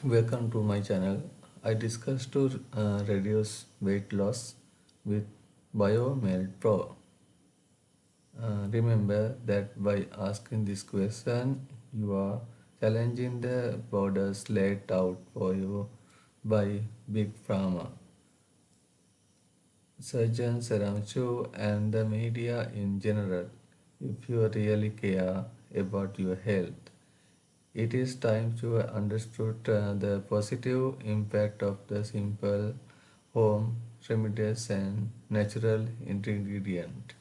Welcome to my channel. I discuss to reduce weight loss with BioMelt Pro. Remember that by asking this question, you are challenging the borders laid out for you by Big Pharma, surgeons around you, and the media in general. If you really care about your health, it is time to understood the positive impact of the simple home remedies and natural ingredient.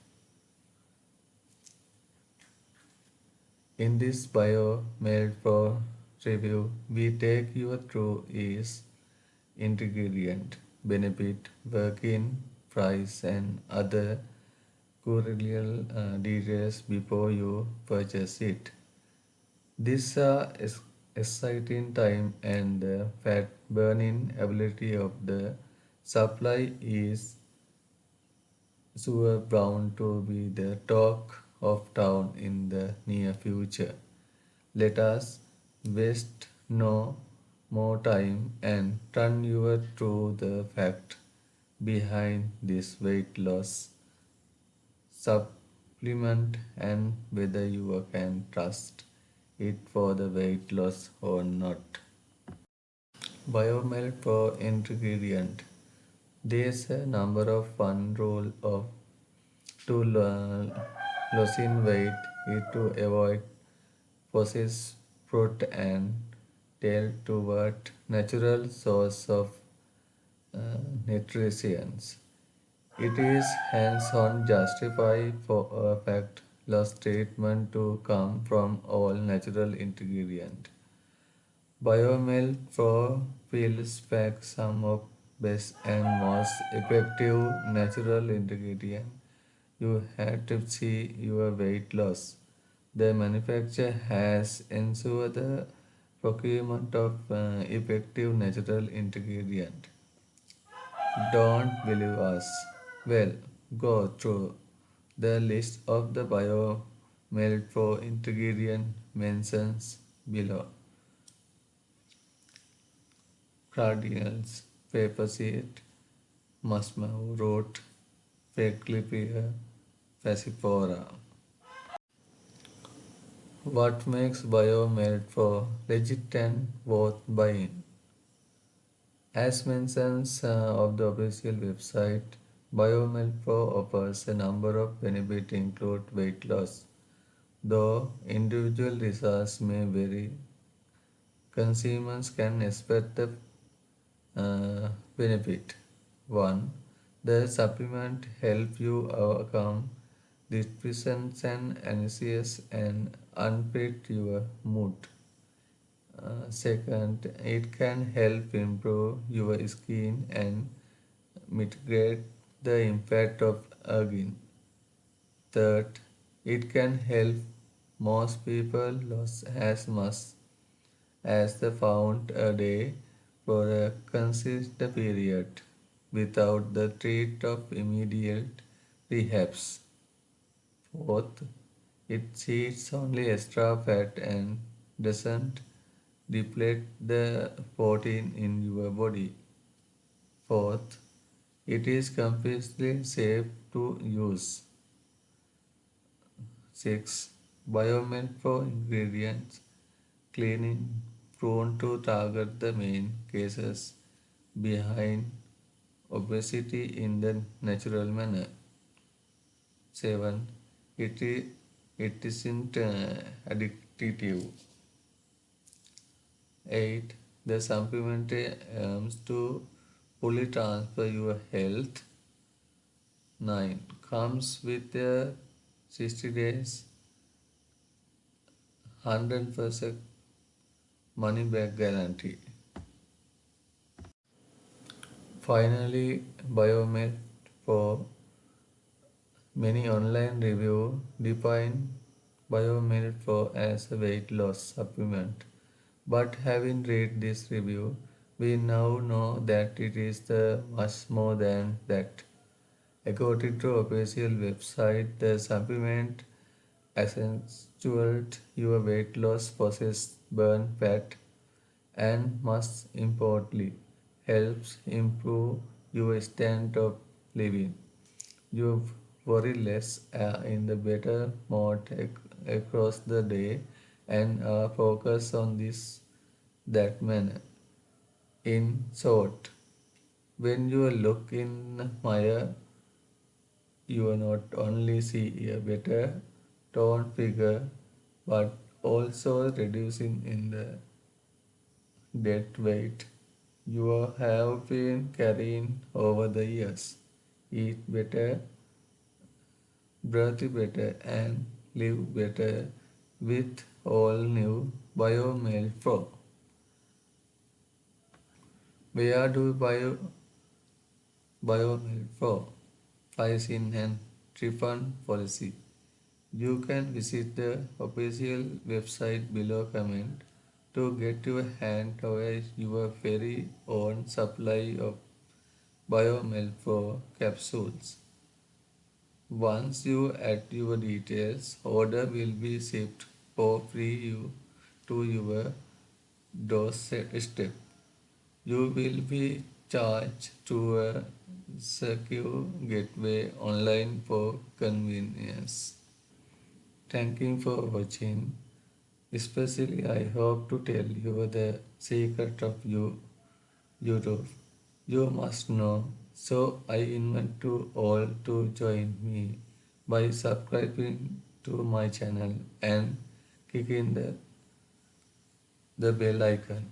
In this bio made for review, we take you through its ingredient, benefit, working, price, and other crucial details before you purchase it. This exciting time and the fat burning ability of the supply is sure bound to be the talk of town in the near future. Let us waste no more time and turn you through the fact behind this weight loss supplement and whether you can trust it for the weight loss or not. Biomelt per ingredient. There's a number of fun rule of to losing weight is to avoid processed fruit and tail toward natural source of nutrients. It is hands-on justify for a fact loss treatment to come from all natural ingredient. Biomel Pro peels back some of best and most effective natural ingredient you had to see your weight loss. The manufacturer has ensured the procurement of effective natural ingredient. Don't believe us? Well, go through the list of the BioMel Pro ingredient mentions below. Cardinals, paperseed, muskmouth root, Peclipia passiflora. What makes BioMelt Pro legit and worth buying? As mentioned of the official website, BioMelt Pro offers a number of benefits include weight loss. Though individual results may vary, consumers can expect the benefit. 1. The supplement help you overcome depression and anxiety and unfit your mood. Second, it can help improve your skin and mitigate the impact of aging. Third, it can help most people lose as much as the pound a day for a consistent period without the threat of immediate rehabs. Fourth, it eats only extra fat and doesn't deplete the protein in your body. Fourth, it is completely safe to use. 6. Biomenfo ingredients cleaning prone to target the main cases behind obesity in the natural manner. 7. It isn't addictive. 8. The supplement aims to fully transfer your health. 9. Comes with a 60 days 100% money back guarantee. Finally, Biomed for many online review define Biomed for as a weight loss supplement. But having read this review, we now know that it is the much more than that. According to official website, the supplement accentuates your weight loss, process burn fat, and most importantly helps improve your standard of living. You worry less in the better mode across the day and focus on this that manner. In short, when you look in the mirror, you will not only see a better toned figure but also reducing in the dead weight you have been carrying over the years. Eat better, breathe better, and live better with all new Biomel Pro. Where do Biomel Pro lies in an refund policy? You can visit the official website below comment to get your hand over your very own supply of Biomelpro capsules. Once you add your details, order will be shipped for free to your doorstep. You will be charged to a secure gateway online for convenience. Thank you for watching. Especially, I hope to tell you the secret of YouTube. You must know. So I invite you all to join me by subscribing to my channel and clicking the bell icon.